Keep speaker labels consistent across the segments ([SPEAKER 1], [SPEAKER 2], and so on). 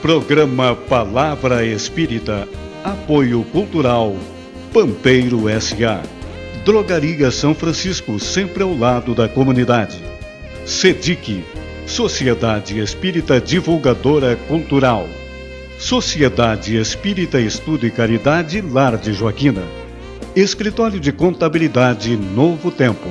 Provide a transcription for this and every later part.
[SPEAKER 1] Programa Palavra Espírita, Apoio Cultural, Pampeiro S.A. Drogaria São Francisco, sempre ao lado da comunidade. SEDIC, Sociedade Espírita Divulgadora Cultural. Sociedade Espírita Estudo e Caridade Lar de Joaquina. Escritório de Contabilidade Novo Tempo.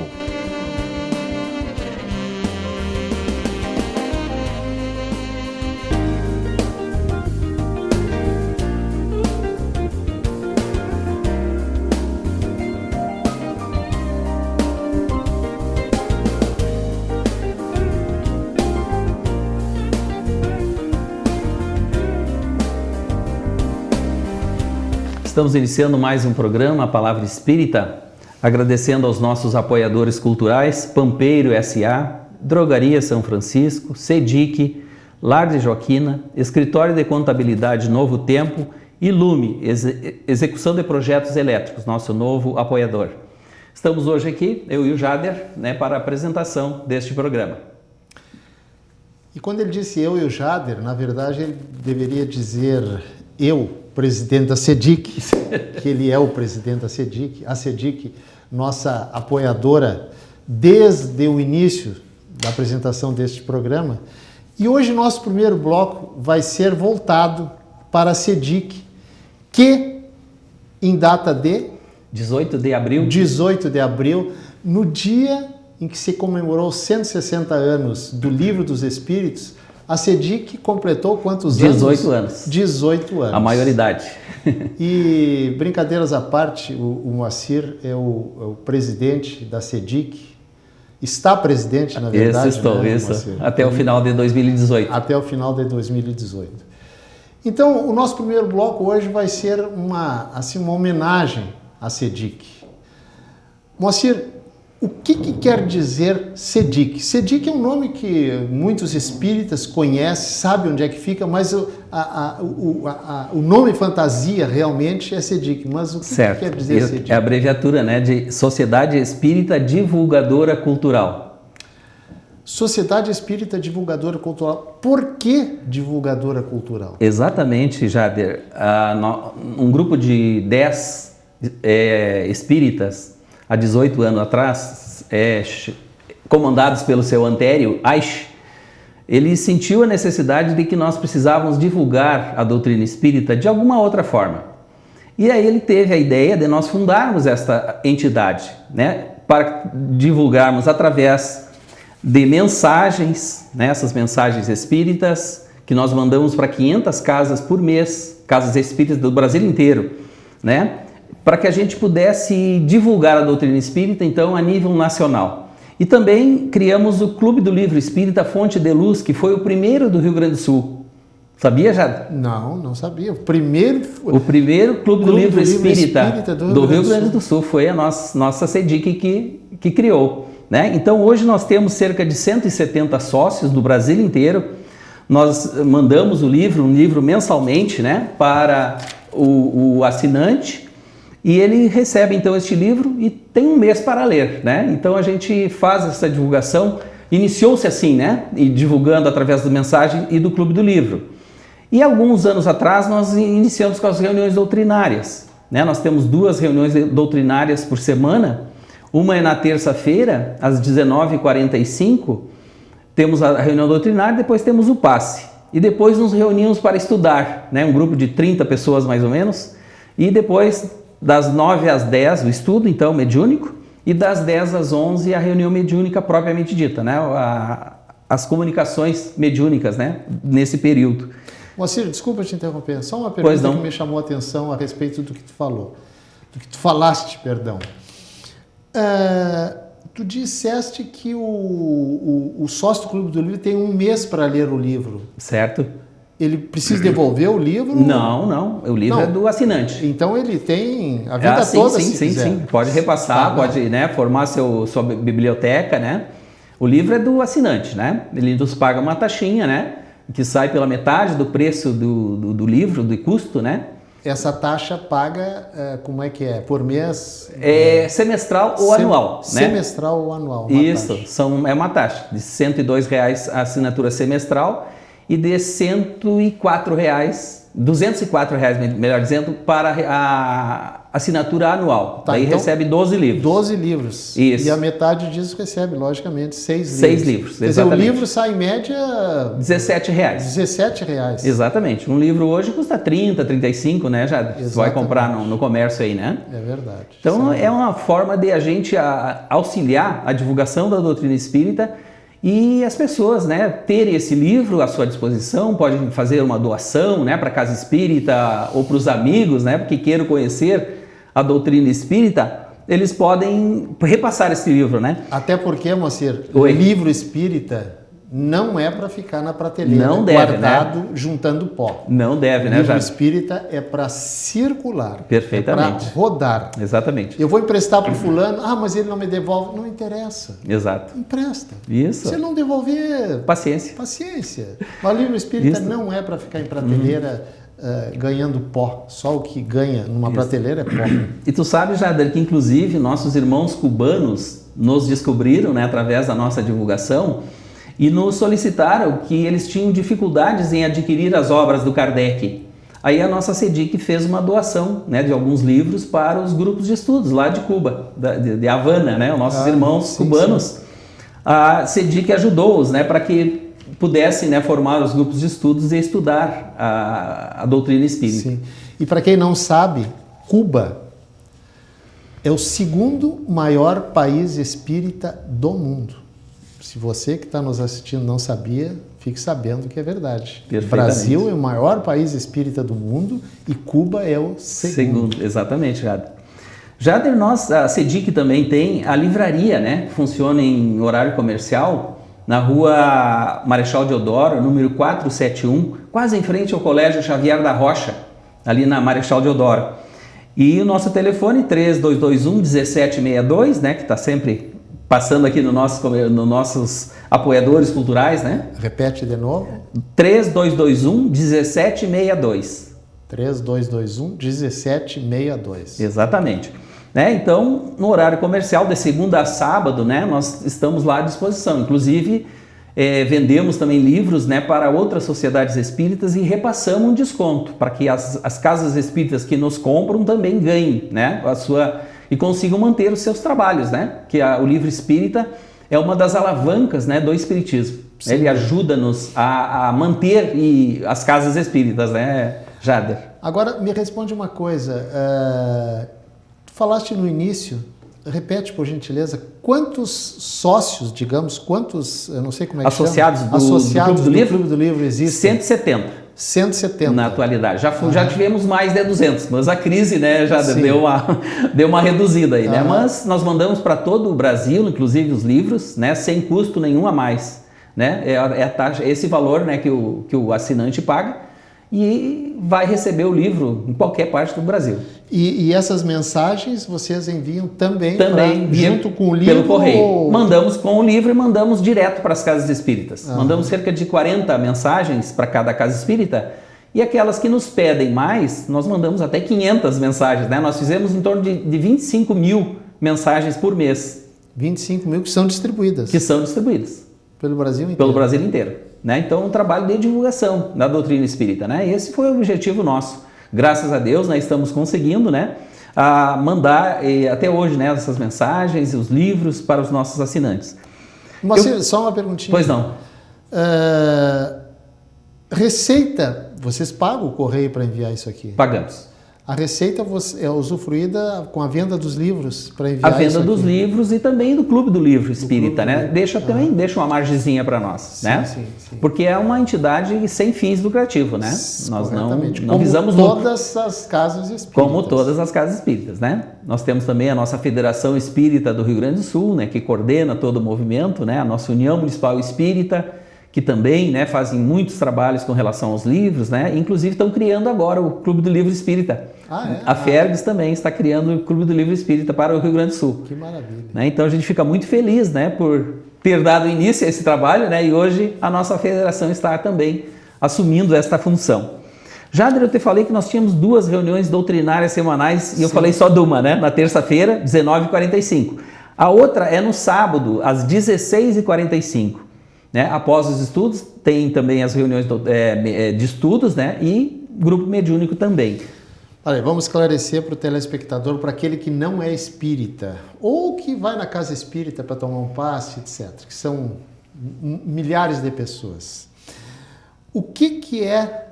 [SPEAKER 2] Estamos iniciando mais um programa, a Palavra Espírita, agradecendo aos nossos apoiadores culturais, Pampeiro S.A., Drogaria São Francisco, SEDIC, Lar de Joaquina, Escritório de Contabilidade Novo Tempo e Lume, Execução de Projetos Elétricos, nosso novo apoiador. Estamos hoje aqui, eu e o Jader, para a apresentação deste programa.
[SPEAKER 3] E quando ele disse eu e o Jader, na verdade ele deveria dizer eu, presidente da SEDIC, que ele é o presidente da SEDIC, a SEDIC, nossa apoiadora desde o início da apresentação deste programa. E hoje nosso primeiro bloco vai ser voltado para a SEDIC, que em data de
[SPEAKER 2] 18 de abril,
[SPEAKER 3] no dia em que se comemorou 160 anos do Livro dos Espíritos, a SEDIC completou quantos anos?
[SPEAKER 2] 18 anos.
[SPEAKER 3] 18 anos.
[SPEAKER 2] A maioridade.
[SPEAKER 3] E, brincadeiras à parte, o Moacir é o presidente da SEDIC. Está presidente, na verdade.
[SPEAKER 2] Isso. Até o final de 2018.
[SPEAKER 3] Até o final de 2018. Então, o nosso primeiro bloco hoje vai ser uma homenagem à SEDIC. Moacir, o que quer dizer SEDIC? SEDIC é um nome que muitos espíritas conhecem, sabem onde é que fica, mas o nome fantasia realmente é SEDIC. Mas o que quer dizer SEDIC?
[SPEAKER 2] É a abreviatura, de Sociedade Espírita Divulgadora Cultural.
[SPEAKER 3] Sociedade Espírita Divulgadora Cultural. Por que divulgadora cultural?
[SPEAKER 2] Exatamente, Jader. Um grupo de 10 espíritas, há 18 anos atrás, comandados pelo seu Antério Aish, ele sentiu a necessidade de que nós precisávamos divulgar a doutrina espírita de alguma outra forma. E aí ele teve a ideia de nós fundarmos esta entidade, para divulgarmos através de mensagens, essas mensagens espíritas, que nós mandamos para 500 casas por mês, casas espíritas do Brasil inteiro, para que a gente pudesse divulgar a doutrina espírita, então, a nível nacional. E também criamos o Clube do Livro Espírita Fonte de Luz, que foi o primeiro do Rio Grande do Sul. Sabia, Jade?
[SPEAKER 3] Não sabia. O primeiro
[SPEAKER 2] Clube do Livro Espírita do Rio Grande do Sul foi a nossa SEDIC que criou. Então, hoje nós temos cerca de 170 sócios do Brasil inteiro. Nós mandamos um livro mensalmente, para o assinante. E ele recebe, então, este livro e tem um mês para ler, Então, a gente faz essa divulgação, iniciou-se assim, E divulgando através da mensagem e do Clube do Livro. E alguns anos atrás, nós iniciamos com as reuniões doutrinárias, Nós temos 2 reuniões doutrinárias por semana. Uma é na terça-feira, às 19h45, temos a reunião doutrinária, depois temos o passe. E depois nos reunimos para estudar, Um grupo de 30 pessoas, mais ou menos, e depois das 9 às 10 o estudo, então, mediúnico, e das 10 às 11 a reunião mediúnica propriamente dita, as comunicações mediúnicas, nesse período.
[SPEAKER 3] Moacir, desculpa te interromper, só uma pergunta que me chamou a atenção a respeito do que tu falou, falaste. Tu disseste que o sócio do Clube do Livro tem um mês para ler o livro.
[SPEAKER 2] Certo.
[SPEAKER 3] Ele precisa devolver o livro?
[SPEAKER 2] Não. O livro é do assinante.
[SPEAKER 3] Então ele tem a vida toda,
[SPEAKER 2] sim. Pode repassar, pode formar sua biblioteca, O livro é do assinante, Ele nos paga uma taxinha, que sai pela metade do preço do livro, do custo,
[SPEAKER 3] Essa taxa paga, como é que é? Por mês?
[SPEAKER 2] É semestral ou anual,
[SPEAKER 3] Semestral ou anual.
[SPEAKER 2] Isso, é uma taxa de R$ 102 a assinatura semestral e de R$204, melhor dizendo, para a assinatura anual.
[SPEAKER 3] Tá,
[SPEAKER 2] daí
[SPEAKER 3] então,
[SPEAKER 2] recebe 12 livros.
[SPEAKER 3] 12 livros.
[SPEAKER 2] Isso.
[SPEAKER 3] E a metade disso recebe, logicamente, 6 livros.
[SPEAKER 2] 6 livros,
[SPEAKER 3] Quer dizer, o livro sai em média...
[SPEAKER 2] R$17.
[SPEAKER 3] R$17.
[SPEAKER 2] Exatamente. Um livro hoje custa 30, 35, né? Já você vai comprar no comércio aí, né?
[SPEAKER 3] É verdade.
[SPEAKER 2] Então é uma forma de a gente auxiliar a divulgação da doutrina espírita e as pessoas, né, terem esse livro à sua disposição, podem fazer uma doação, né, para a casa espírita ou para os amigos, né, que queiram conhecer a doutrina espírita, eles podem repassar esse livro, né?
[SPEAKER 3] Até porque, Moacir, o livro espírita não é para ficar na prateleira,
[SPEAKER 2] não deve,
[SPEAKER 3] guardado,
[SPEAKER 2] né?
[SPEAKER 3] Juntando pó.
[SPEAKER 2] Não deve, né,
[SPEAKER 3] O livro
[SPEAKER 2] Jader?
[SPEAKER 3] espírita é para circular.
[SPEAKER 2] Perfeitamente.
[SPEAKER 3] É para rodar.
[SPEAKER 2] Exatamente.
[SPEAKER 3] Eu vou emprestar para o fulano, mas ele não me devolve. Não interessa.
[SPEAKER 2] Exato.
[SPEAKER 3] Empresta.
[SPEAKER 2] Isso.
[SPEAKER 3] Se ele não devolver...
[SPEAKER 2] Paciência.
[SPEAKER 3] Paciência. Mas o livro espírita não é para ficar em prateleira ganhando pó. Só o que ganha numa prateleira é pó.
[SPEAKER 2] E tu sabe, Jader, que inclusive nossos irmãos cubanos nos descobriram, né, através da nossa divulgação, e nos solicitaram que eles tinham dificuldades em adquirir as obras do Kardec. Aí a nossa CEDIC fez uma doação, né, de alguns livros para os grupos de estudos lá de Cuba, de Havana, né, os nossos irmãos cubanos. Sim. A CEDIC ajudou-os, né, para que pudessem, né, formar os grupos de estudos e estudar a doutrina espírita.
[SPEAKER 3] Sim. E para quem não sabe, Cuba é o segundo maior país espírita do mundo. Se você que está nos assistindo não sabia, fique sabendo que é verdade. O Brasil é o maior país espírita do mundo e Cuba é o segundo.
[SPEAKER 2] Exatamente, Jader. Jader, a CEDIC também tem a livraria, né? Funciona em horário comercial, na rua Marechal Deodoro, número 471, quase em frente ao Colégio Xavier da Rocha, ali na Marechal Deodoro. E o nosso telefone 3221-1762, né? Que está sempre passando aqui nos nossos apoiadores culturais, né?
[SPEAKER 3] Repete de novo.
[SPEAKER 2] 3221-1762.
[SPEAKER 3] 3221-1762.
[SPEAKER 2] Exatamente. Né? Então, no horário comercial, de segunda a sábado, né, nós estamos lá à disposição. Inclusive, vendemos também livros, né, para outras sociedades espíritas e repassamos um desconto para que as casas espíritas que nos compram também ganhem, né, e consigam manter os seus trabalhos, né? Que o livro espírita é uma das alavancas, né, do espiritismo. Sim. Ele ajuda-nos a manter as casas espíritas, né, Jader?
[SPEAKER 3] Agora, me responde uma coisa. Tu falaste no início, repete por gentileza, quantos sócios, digamos, eu não sei como é que
[SPEAKER 2] associados
[SPEAKER 3] chama? Associados do
[SPEAKER 2] Clube
[SPEAKER 3] do Livro existem?
[SPEAKER 2] 170.
[SPEAKER 3] 170.
[SPEAKER 2] Na atualidade. Já tivemos mais de 200, mas a crise, né, já deu uma reduzida aí, né? Mas nós mandamos para todo o Brasil, inclusive os livros, né, sem custo nenhum a mais, né? É a taxa, esse valor, né, que o assinante paga e vai receber o livro em qualquer parte do Brasil.
[SPEAKER 3] E essas mensagens vocês enviam também junto com o livro?
[SPEAKER 2] Pelo correio. Mandamos com o livro e mandamos direto para as casas espíritas. Mandamos cerca de 40 mensagens para cada casa espírita e aquelas que nos pedem mais, nós mandamos até 500 mensagens, né? Nós fizemos em torno de 25 mil mensagens por mês.
[SPEAKER 3] 25 mil que são distribuídas?
[SPEAKER 2] Que são distribuídas.
[SPEAKER 3] Pelo Brasil inteiro?
[SPEAKER 2] Pelo Brasil inteiro. Né? Então, um trabalho de divulgação da doutrina espírita, né? Esse foi o objetivo nosso. Graças a Deus, nós estamos conseguindo, né, mandar até hoje, né, essas mensagens, os livros para os nossos assinantes.
[SPEAKER 3] Mas só uma perguntinha.
[SPEAKER 2] Pois não.
[SPEAKER 3] Receita, vocês pagam o correio para enviar isso aqui?
[SPEAKER 2] Pagamos.
[SPEAKER 3] A receita é usufruída com a venda dos livros para enviar isso aqui?
[SPEAKER 2] A venda dos livros e também do Clube do Livro Espírita, né? Deixa uma margenzinha para nós,
[SPEAKER 3] sim,
[SPEAKER 2] né?
[SPEAKER 3] Sim.
[SPEAKER 2] Porque é uma entidade sem fins lucrativos, né? Nós não visamos
[SPEAKER 3] todas as casas espíritas.
[SPEAKER 2] Como todas as casas espíritas, né? Nós temos também a nossa Federação Espírita do Rio Grande do Sul, né? Que coordena todo o movimento, né? A nossa União Municipal Espírita, que também, né, fazem muitos trabalhos com relação aos livros, né? Inclusive estão criando agora o Clube do Livro Espírita. A Fergs também está criando o Clube do Livro Espírita para o Rio Grande do Sul.
[SPEAKER 3] Que maravilha.
[SPEAKER 2] Né? Então a gente fica muito feliz, né, por ter dado início a esse trabalho, né? E hoje a nossa federação está também assumindo esta função. Jader, eu te falei que nós tínhamos 2 reuniões doutrinárias semanais e eu falei só de uma, né? Na terça-feira, 19h45. A outra é no sábado, às 16h45. né? Após os estudos, tem também as reuniões de estudos, né? E grupo mediúnico também.
[SPEAKER 3] Olha, vamos esclarecer para o telespectador, para aquele que não é espírita, ou que vai na casa espírita para tomar um passe, etc., que são milhares de pessoas. O que é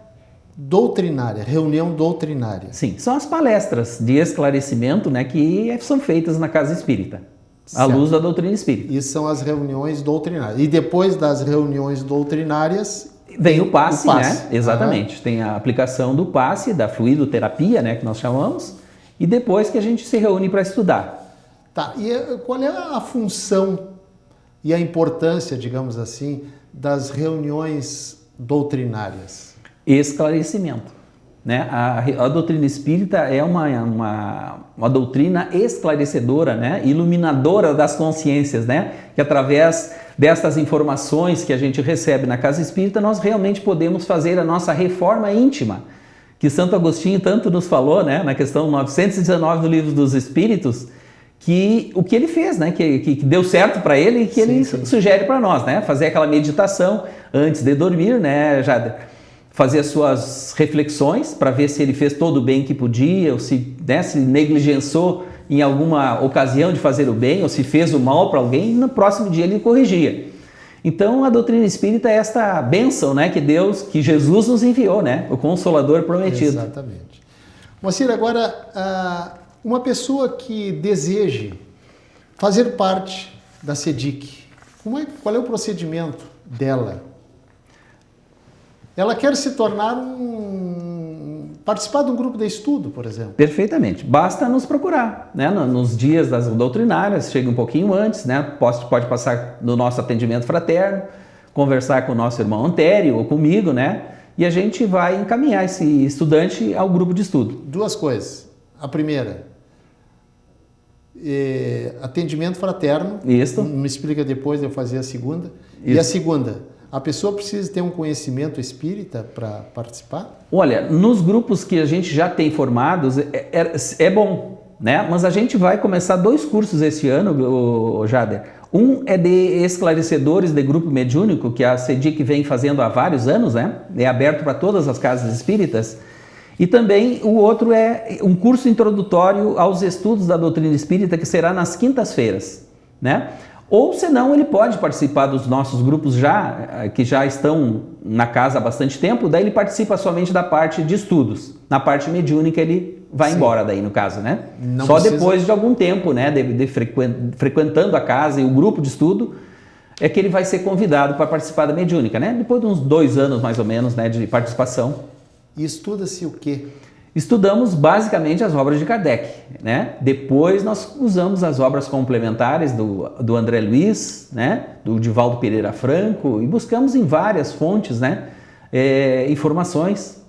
[SPEAKER 3] doutrinária, reunião doutrinária?
[SPEAKER 2] Sim, são as palestras de esclarecimento, né, que são feitas na casa espírita, à luz da doutrina espírita.
[SPEAKER 3] E são as reuniões doutrinárias. E depois das reuniões doutrinárias...
[SPEAKER 2] Vem o passe, né? Exatamente. Tem a aplicação do passe, da fluidoterapia, né, que nós chamamos, e depois que a gente se reúne para estudar.
[SPEAKER 3] Tá, e qual é a função e a importância, digamos assim, das reuniões doutrinárias?
[SPEAKER 2] Esclarecimento, né? A doutrina espírita é uma doutrina esclarecedora, né? Iluminadora das consciências, né? Que através destas informações que a gente recebe na casa espírita, nós realmente podemos fazer a nossa reforma íntima, que Santo Agostinho tanto nos falou, né? Na questão 919 do Livro dos Espíritos, que o que ele fez, né? Que deu certo para ele e que ele sugere para nós, né? Fazer aquela meditação antes de dormir, né, Jader? Fazer as suas reflexões para ver se ele fez todo o bem que podia, ou se, né, se negligenciou em alguma ocasião de fazer o bem, ou se fez o mal para alguém, e no próximo dia ele corrigia. Então a doutrina espírita é esta bênção, né, que Jesus nos enviou, né, o Consolador prometido.
[SPEAKER 3] Exatamente. Moacir, agora, uma pessoa que deseje fazer parte da SEDIC, qual é o procedimento dela? Ela quer se tornar participar de um grupo de estudo, por exemplo.
[SPEAKER 2] Perfeitamente. Basta nos procurar, né? Nos dias das doutrinárias, chega um pouquinho antes, né? Pode passar no nosso atendimento fraterno, conversar com o nosso irmão Antério ou comigo, né? E a gente vai encaminhar esse estudante ao grupo de estudo.
[SPEAKER 3] Duas coisas. A primeira, atendimento fraterno.
[SPEAKER 2] Isso.
[SPEAKER 3] Me explica depois de eu fazer a segunda.
[SPEAKER 2] Isso.
[SPEAKER 3] E a segunda, a pessoa precisa ter um conhecimento espírita para participar?
[SPEAKER 2] Olha, nos grupos que a gente já tem formados, é bom, né? Mas a gente vai começar 2 cursos esse ano, Jader. Um é de esclarecedores de grupo mediúnico, que a SEDIC vem fazendo há vários anos, né? É aberto para todas as casas espíritas. E também o outro é um curso introdutório aos estudos da doutrina espírita, que será nas quintas-feiras, né? Ou senão ele pode participar dos nossos grupos que já estão na casa há bastante tempo, daí ele participa somente da parte de estudos. Na parte mediúnica ele vai embora daí, no caso, né?
[SPEAKER 3] Não
[SPEAKER 2] só
[SPEAKER 3] precisa...
[SPEAKER 2] depois de algum tempo, né, frequentando a casa e o grupo de estudo, é que ele vai ser convidado para participar da mediúnica, né? Depois de uns 2 anos mais ou menos, né, de participação.
[SPEAKER 3] E estuda-se o quê?
[SPEAKER 2] Estudamos basicamente as obras de Kardec, né? Depois nós usamos as obras complementares do André Luiz, né? Do Divaldo Pereira Franco, e buscamos em várias fontes, né? Informações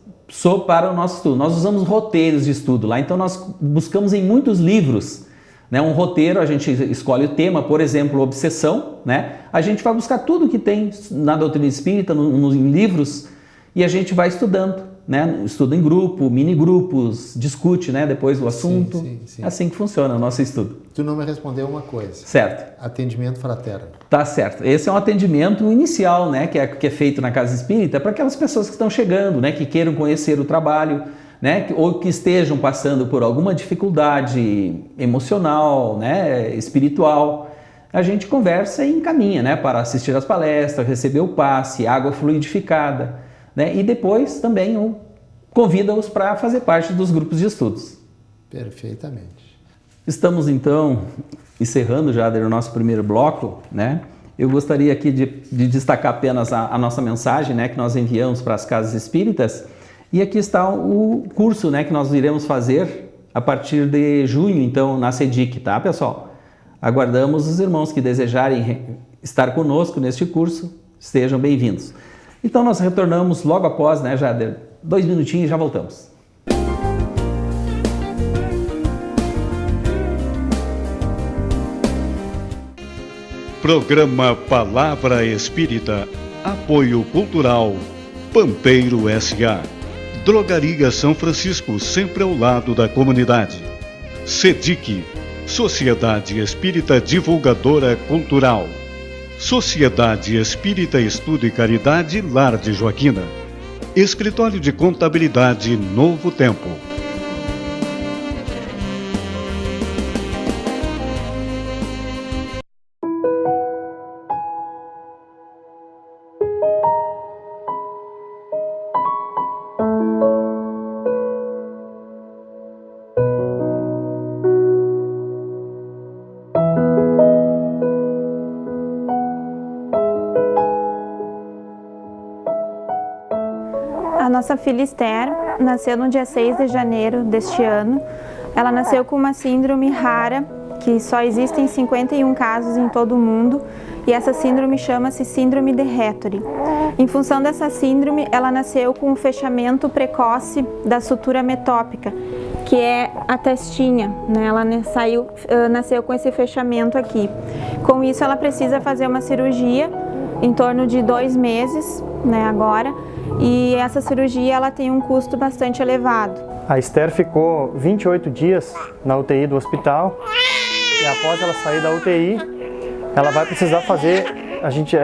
[SPEAKER 2] para o nosso estudo. Nós usamos roteiros de estudo lá, então nós buscamos em muitos livros, né? Um roteiro, a gente escolhe o tema, por exemplo, obsessão, né? A gente vai buscar tudo que tem na doutrina espírita, em livros, e a gente vai estudando. Né? Estuda em grupo, mini grupos, discute, né, depois o assunto. Sim. Assim que funciona o nosso estudo.
[SPEAKER 3] Tu não me respondeu uma coisa.
[SPEAKER 2] Certo.
[SPEAKER 3] Atendimento fraterno.
[SPEAKER 2] Tá certo. Esse é um atendimento inicial, né, que é feito na casa espírita para aquelas pessoas que estão chegando, né, que queiram conhecer o trabalho, né, ou que estejam passando por alguma dificuldade emocional, né, espiritual. A gente conversa e encaminha, né, para assistir às palestras, receber o passe, água fluidificada. Né? E depois também convida-os para fazer parte dos grupos de estudos.
[SPEAKER 3] Perfeitamente.
[SPEAKER 2] Estamos então encerrando já o nosso primeiro bloco, né? Eu gostaria aqui de destacar apenas a nossa mensagem, né, que nós enviamos para as casas espíritas, e aqui está o curso, né, que nós iremos fazer a partir de junho, então, na SEDIC, tá, pessoal? Aguardamos os irmãos que desejarem estar conosco neste curso, estejam bem-vindos. Então nós retornamos logo após, né, Jader? 2 minutinhos e já voltamos.
[SPEAKER 1] Programa Palavra Espírita, apoio cultural, Pampeiro S.A. Drogaria São Francisco, sempre ao lado da comunidade. SEDIC, Sociedade Espírita Divulgadora Cultural. Sociedade Espírita Estudo e Caridade Lar de Joaquina. Escritório de Contabilidade Novo Tempo.
[SPEAKER 4] A nossa filha Esther nasceu no dia 6 de janeiro deste ano. Ela nasceu com uma síndrome rara, que só existem 51 casos em todo o mundo, e essa síndrome chama-se síndrome de Héttori. Em função dessa síndrome, ela nasceu com um fechamento precoce da sutura metópica, que é a testinha, né? Ela nasceu com esse fechamento aqui. Com isso, ela precisa fazer uma cirurgia em torno de 2 meses, né, agora, e essa cirurgia ela tem um custo bastante elevado.
[SPEAKER 5] A Esther ficou 28 dias na UTI do hospital e após ela sair da UTI, ela vai precisar fazer, a gente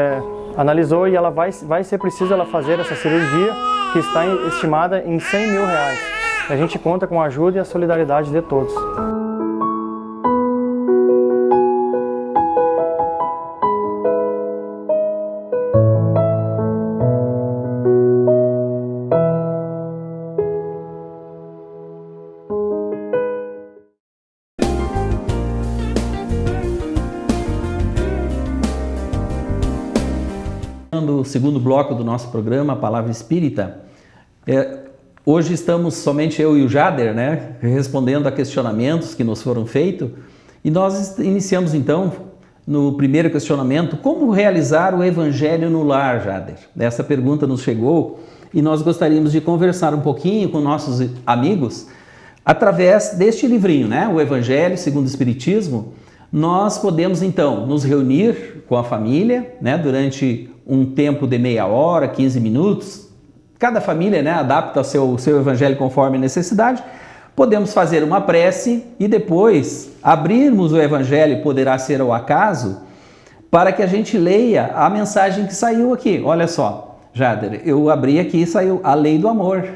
[SPEAKER 5] analisou e ela vai ser preciso ela fazer essa cirurgia que está estimada em R$100 mil. A gente conta com a ajuda e a solidariedade de todos.
[SPEAKER 2] O segundo bloco do nosso programa, a Palavra Espírita. Hoje estamos somente eu e o Jader, né, respondendo a questionamentos que nos foram feitos, e nós iniciamos então no primeiro questionamento: como realizar o Evangelho no lar, Jader? Essa pergunta nos chegou e nós gostaríamos de conversar um pouquinho com nossos amigos através deste livrinho, né, o Evangelho segundo o Espiritismo. Nós podemos então nos reunir com a família, né, durante um tempo de meia hora, 15 minutos. Cada família, né, adapta o seu evangelho conforme a necessidade. Podemos fazer uma prece e depois abrirmos o evangelho, poderá ser ao acaso, para que a gente leia a mensagem que saiu aqui. Olha só, Jader, eu abri aqui e saiu a lei do amor,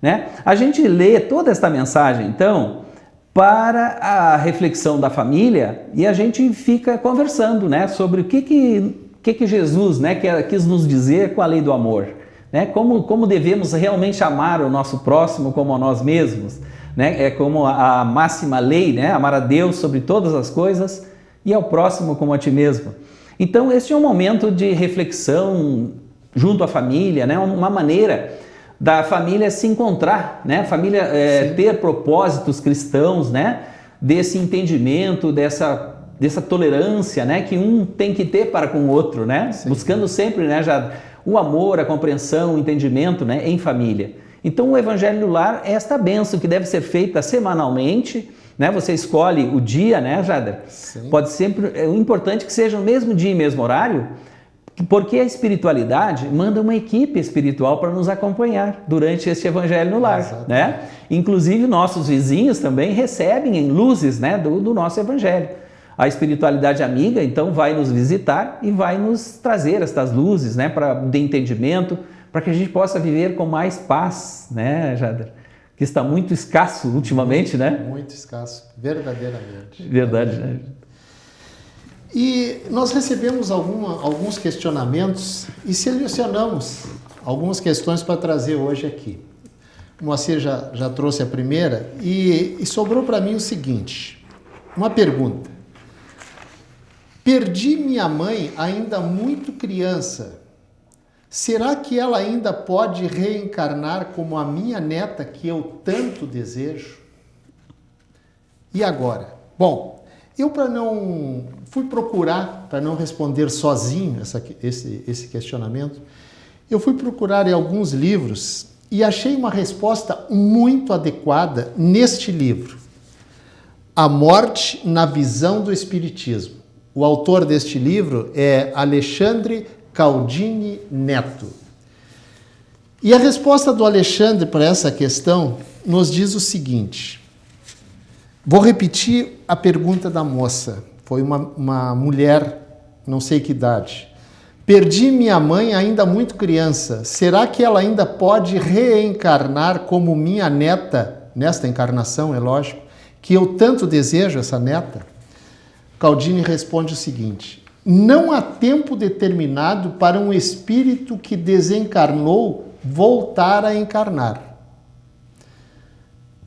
[SPEAKER 2] né? A gente lê toda esta mensagem, então, para a reflexão da família, e a gente fica conversando, né, sobre o que Jesus, né, quis nos dizer com a lei do amor, né? Como devemos realmente amar o nosso próximo como a nós mesmos, né? É como a máxima lei, né? Amar a Deus sobre todas as coisas e ao próximo como a ti mesmo. Então este é um momento de reflexão junto à família, né? Uma maneira da família se encontrar, né? A família ter propósitos cristãos, né? Desse entendimento, dessa tolerância, né, que um tem que ter para com o outro, né? Sim. Buscando sempre, né, já o amor, a compreensão, o entendimento, né, em família. Então o Evangelho no Lar é esta bênção que deve ser feita semanalmente, né? Você escolhe o dia, né, Jader? Sim. Pode sempre, o importante é que seja no mesmo dia e mesmo horário, porque a espiritualidade manda uma equipe espiritual para nos acompanhar durante este Evangelho no Lar. Exatamente. Né? Inclusive nossos vizinhos também recebem luzes, né, do nosso Evangelho. A espiritualidade amiga, então, vai nos visitar e vai nos trazer estas luzes, né, de entendimento, para que a gente possa viver com mais paz, né, Jader? Que está muito escasso ultimamente, né?
[SPEAKER 3] Muito escasso, verdadeiramente.
[SPEAKER 2] Verdade, né?
[SPEAKER 3] E nós recebemos alguns questionamentos e selecionamos algumas questões para trazer hoje aqui. O Moacir já trouxe a primeira e sobrou para mim o seguinte, uma pergunta. Perdi minha mãe ainda muito criança. Será que ela ainda pode reencarnar como a minha neta que eu tanto desejo? E agora? Bom, eu fui procurar, para não responder sozinho esse questionamento, eu fui procurar em alguns livros e achei uma resposta muito adequada neste livro. A Morte na Visão do Espiritismo. O autor deste livro é Alexandre Caldini Neto. E a resposta do Alexandre para essa questão nos diz o seguinte. Vou repetir a pergunta da moça. Foi uma mulher não sei que idade. Perdi minha mãe ainda muito criança. Será que ela ainda pode reencarnar como minha neta, nesta encarnação, é lógico, que eu tanto desejo, essa neta? Caldini responde o seguinte: não há tempo determinado para um espírito que desencarnou voltar a encarnar.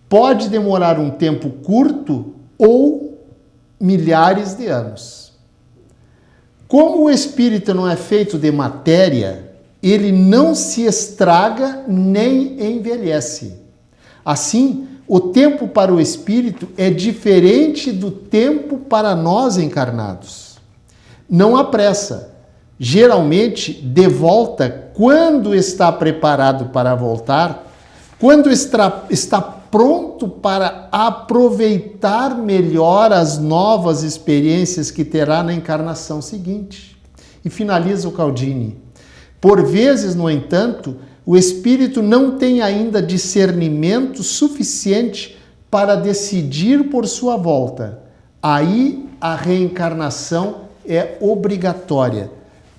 [SPEAKER 3] Pode demorar um tempo curto ou milhares de anos. Como o espírito não é feito de matéria, ele não se estraga nem envelhece. Assim, o tempo para o espírito é diferente do tempo para nós encarnados. Não há pressa. Geralmente, de volta quando está preparado para voltar, quando está pronto para aproveitar melhor as novas experiências que terá na encarnação seguinte. E finaliza o Caldini. Por vezes, no entanto, o espírito não tem ainda discernimento suficiente para decidir por sua volta. Aí a reencarnação é obrigatória.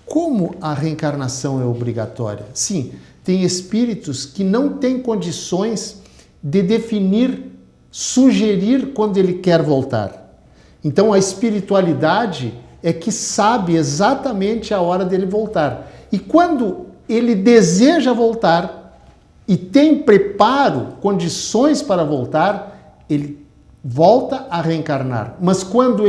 [SPEAKER 3] Como a reencarnação é obrigatória? Sim, tem espíritos que não têm condições de definir, sugerir quando ele quer voltar. Então a espiritualidade é que sabe exatamente a hora dele voltar. E quando ele deseja voltar e tem preparo, condições para voltar, ele volta a reencarnar. Mas quando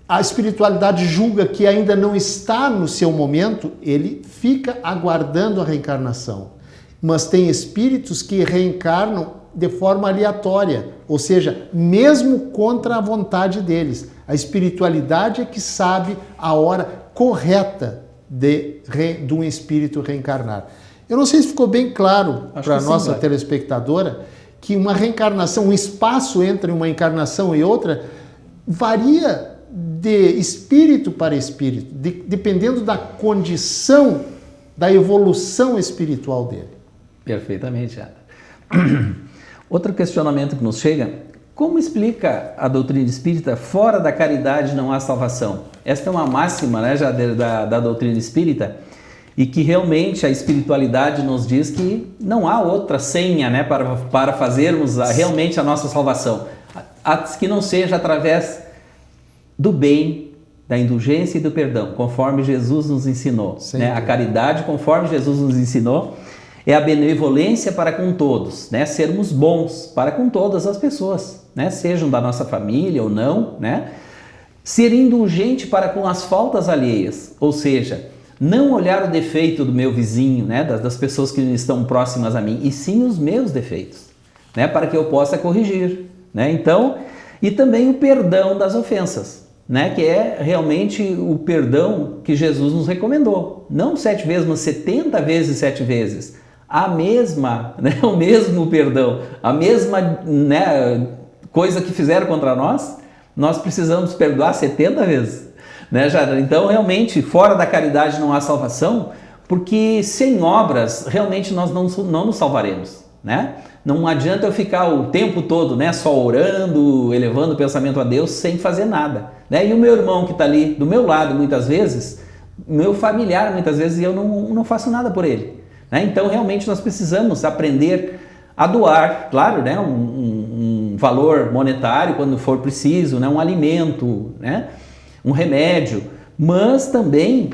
[SPEAKER 3] a espiritualidade julga que ainda não está no seu momento, ele fica aguardando a reencarnação. Mas tem espíritos que reencarnam de forma aleatória, ou seja, mesmo contra a vontade deles. A espiritualidade é que sabe a hora correta de um espírito reencarnar. Eu não sei se ficou bem claro para a nossa telespectadora que uma reencarnação, um espaço entre uma encarnação e outra, varia de espírito para espírito, dependendo da condição, da evolução espiritual dele.
[SPEAKER 2] Perfeitamente, Jader. Outro questionamento que nos chega: como explica a doutrina espírita, fora da caridade não há salvação? Esta é uma máxima, né, Jader, da doutrina espírita, e que realmente a espiritualidade nos diz que não há outra senha, né, para fazermos realmente a nossa salvação, que não seja através do bem, da indulgência e do perdão, conforme Jesus nos ensinou. Né? A caridade, conforme Jesus nos ensinou, é a benevolência para com todos, né? Sermos bons para com todas as pessoas, né? Sejam da nossa família ou não, né? Ser indulgente para com as faltas alheias, ou seja, não olhar o defeito do meu vizinho, né? das pessoas que estão próximas a mim, e sim os meus defeitos, né? Para que eu possa corrigir, né? Então, e também o perdão das ofensas, né? Que é realmente o perdão que Jesus nos recomendou, não 7 vezes, mas 70 vezes 7 vezes. A mesma, né, o mesmo perdão, a mesma, né, coisa que fizeram contra nós, nós precisamos perdoar 70 vezes. Né, Jader? Então, realmente, fora da caridade não há salvação, porque sem obras, realmente nós não nos salvaremos. Né? Não adianta eu ficar o tempo todo, né, só orando, elevando o pensamento a Deus, sem fazer nada. Né? E o meu irmão que está ali do meu lado, muitas vezes, meu familiar, muitas vezes, eu não faço nada por ele. Então, realmente, nós precisamos aprender a doar, claro, né, um valor monetário quando for preciso, né, um alimento, né, um remédio, mas também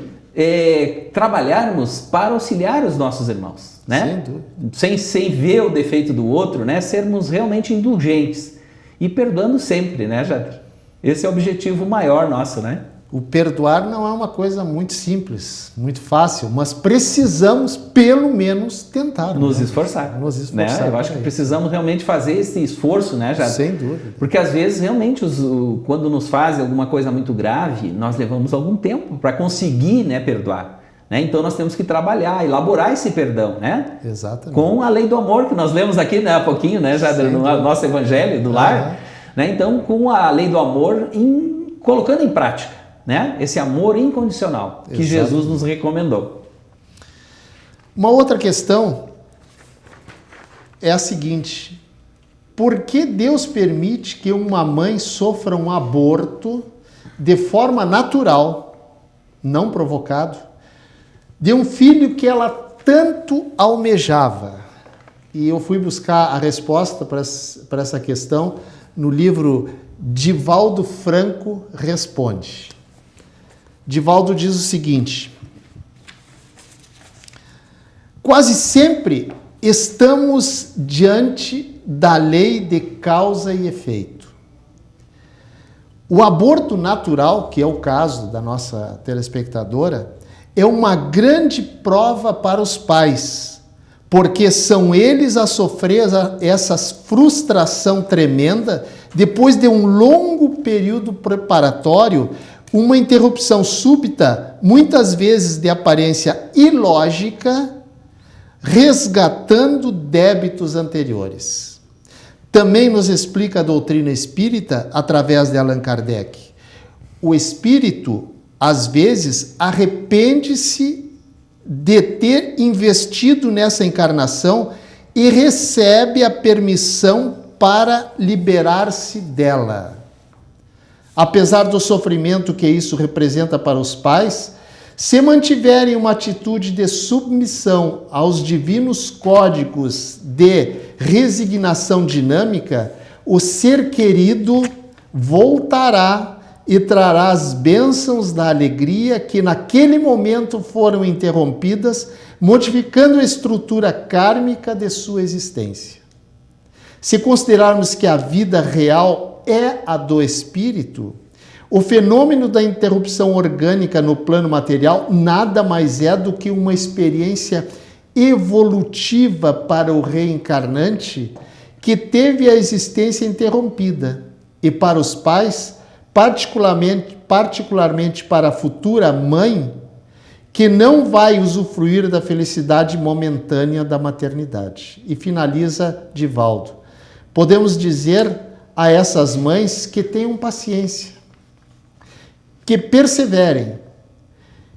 [SPEAKER 2] trabalharmos para auxiliar os nossos irmãos, né? Sem ver o defeito do outro, né, sermos realmente indulgentes e perdoando sempre, né, Jader? Esse é o objetivo maior nosso, né?
[SPEAKER 3] O perdoar não é uma coisa muito simples, muito fácil, mas precisamos pelo menos tentar.
[SPEAKER 2] Nos esforçar.
[SPEAKER 3] Nos esforçar.
[SPEAKER 2] Né? Eu acho que precisamos realmente fazer esse esforço, né, Jader?
[SPEAKER 3] Sem dúvida.
[SPEAKER 2] Porque às vezes realmente quando nos fazem alguma coisa muito grave, nós levamos algum tempo para conseguir, né, perdoar. Né? Então nós temos que trabalhar, elaborar esse perdão, né?
[SPEAKER 3] Exatamente.
[SPEAKER 2] Com a lei do amor que nós lemos aqui, né, há pouquinho, né, Jader, no nosso evangelho do lar. Né? Então, com a lei do amor colocando em prática. Né? Esse amor incondicional que Jesus nos recomendou.
[SPEAKER 3] Uma outra questão é a seguinte: por que Deus permite que uma mãe sofra um aborto de forma natural não provocado, de um filho que ela tanto almejava. E eu fui buscar a resposta para essa questão no livro Divaldo Franco Responde. Divaldo diz o seguinte: quase sempre estamos diante da lei de causa e efeito. O aborto natural, que é o caso da nossa telespectadora, é uma grande prova para os pais, porque são eles a sofrer essa frustração tremenda depois de um longo período preparatório, uma interrupção súbita, muitas vezes de aparência ilógica, resgatando débitos anteriores. Também nos explica a doutrina espírita através de Allan Kardec. O espírito, às vezes, arrepende-se de ter investido nessa encarnação e recebe a permissão para liberar-se dela. Apesar do sofrimento que isso representa para os pais, se mantiverem uma atitude de submissão aos divinos códigos de resignação dinâmica, o ser querido voltará e trará as bênçãos da alegria que naquele momento foram interrompidas, modificando a estrutura kármica de sua existência. Se considerarmos que a vida real é a do espírito, o fenômeno da interrupção orgânica no plano material nada mais é do que uma experiência evolutiva para o reencarnante que teve a existência interrompida, e para os pais, particularmente para a futura mãe, que não vai usufruir da felicidade momentânea da maternidade. E finaliza Divaldo: podemos dizer a essas mães que tenham paciência, que perseverem,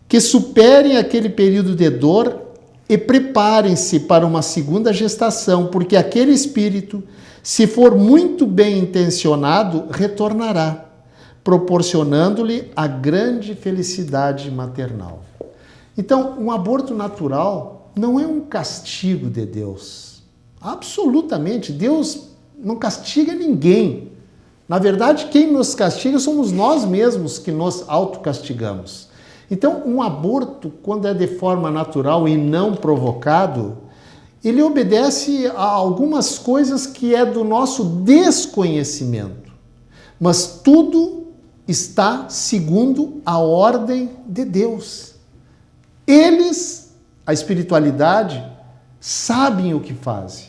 [SPEAKER 3] que superem aquele período de dor e preparem-se para uma segunda gestação, porque aquele espírito, se for muito bem intencionado, retornará, proporcionando-lhe a grande felicidade maternal. Então, um aborto natural não é um castigo de Deus. Absolutamente, Deus não castiga ninguém. Na verdade, quem nos castiga somos nós mesmos que nos autocastigamos. Então, um aborto, quando é de forma natural e não provocado, ele obedece a algumas coisas que é do nosso desconhecimento. Mas tudo está segundo a ordem de Deus. Eles, a espiritualidade, sabem o que fazem.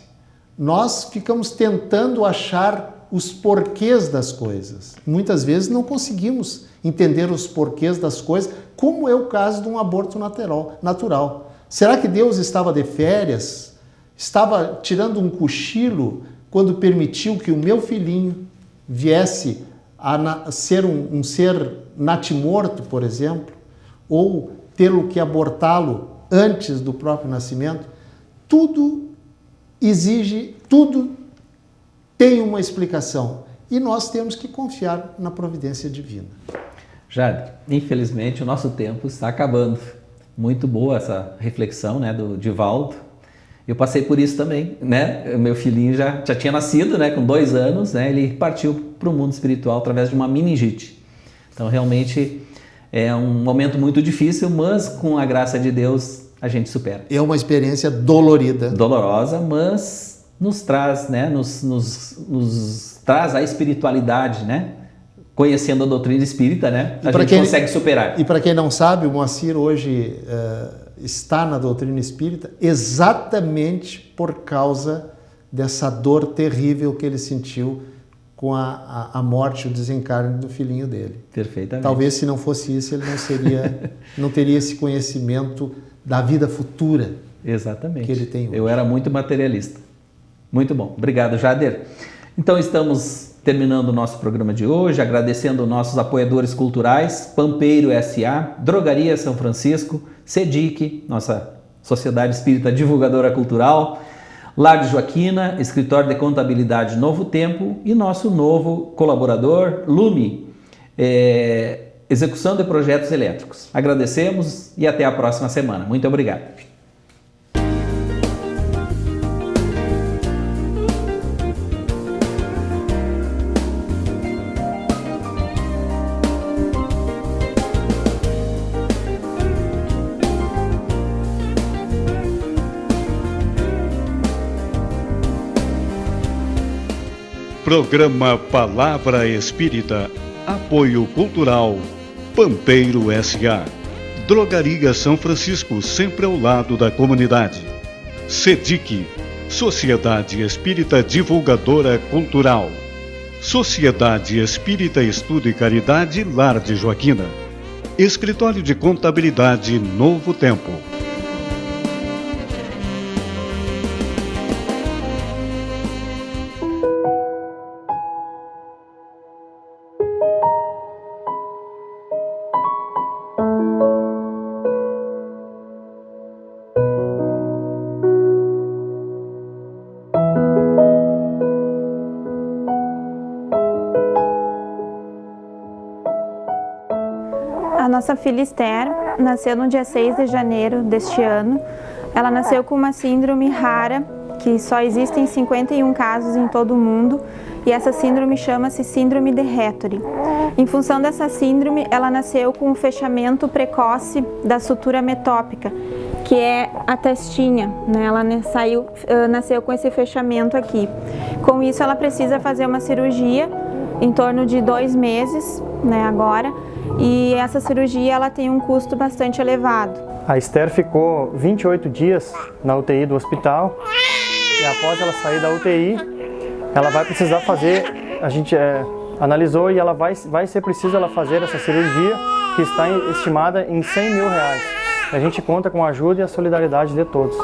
[SPEAKER 3] Nós ficamos tentando achar os porquês das coisas. Muitas vezes não conseguimos entender os porquês das coisas, como é o caso de um aborto natural. Será que Deus estava de férias? Estava tirando um cochilo quando permitiu que o meu filhinho viesse a ser um ser natimorto, por exemplo, ou tê-lo que abortá-lo antes do próprio nascimento? Tudo exige, tudo tem uma explicação e nós temos que confiar na providência divina.
[SPEAKER 2] Jade, infelizmente o nosso tempo está acabando. Muito boa essa reflexão, né, do Divaldo. Eu passei por isso também, né? O meu filhinho já tinha nascido, né, com 2 anos, né? Ele partiu para o mundo espiritual através de uma meningite. Então, realmente é um momento muito difícil, mas com a graça de Deus a gente supera.
[SPEAKER 3] É uma experiência dolorida.
[SPEAKER 2] Dolorosa, mas nos traz, né? Nos traz a espiritualidade, né? Conhecendo a doutrina espírita, né? A gente consegue superar.
[SPEAKER 3] E para quem não sabe, o Moacir hoje está na doutrina espírita exatamente por causa dessa dor terrível que ele sentiu com a morte, o desencarne do filhinho dele.
[SPEAKER 2] Perfeitamente.
[SPEAKER 3] Talvez se não fosse isso, ele não teria esse conhecimento da vida futura.
[SPEAKER 2] Exatamente.
[SPEAKER 3] Que ele tem hoje.
[SPEAKER 2] Eu era muito materialista. Muito bom. Obrigado, Jader. Então, estamos terminando o nosso programa de hoje, agradecendo nossos apoiadores culturais, Pampeiro S.A., Drogaria São Francisco, SEDIC, nossa Sociedade Espírita Divulgadora Cultural, Lar de Joaquina, Escritório de Contabilidade Novo Tempo e nosso novo colaborador, Lume, execução de projetos elétricos. Agradecemos e até a próxima semana. Muito obrigado.
[SPEAKER 1] Programa Palavra Espírita, apoio cultural, Pampeiro S.A. Drogaria São Francisco, sempre ao lado da comunidade. SEDIC, Sociedade Espírita Divulgadora Cultural. Sociedade Espírita Estudo e Caridade Lar de Joaquina. Escritório de Contabilidade Novo Tempo.
[SPEAKER 4] A nossa filha Esther nasceu no dia 6 de janeiro deste ano. Ela nasceu com uma síndrome rara, que só existem 51 casos em todo o mundo, e essa síndrome chama-se síndrome de Héttori. Em função dessa síndrome, ela nasceu com um fechamento precoce da sutura metópica, que é a testinha, né? Ela nasceu com esse fechamento aqui. Com isso, ela precisa fazer uma cirurgia em torno de 2 meses, né, agora, e essa cirurgia ela tem um custo bastante elevado.
[SPEAKER 5] A Esther ficou 28 dias na UTI do hospital e após ela sair da UTI, ela vai precisar fazer, a gente analisou e ela vai ser preciso ela fazer essa cirurgia, que está estimada em R$100 mil. A gente conta com a ajuda e a solidariedade de todos.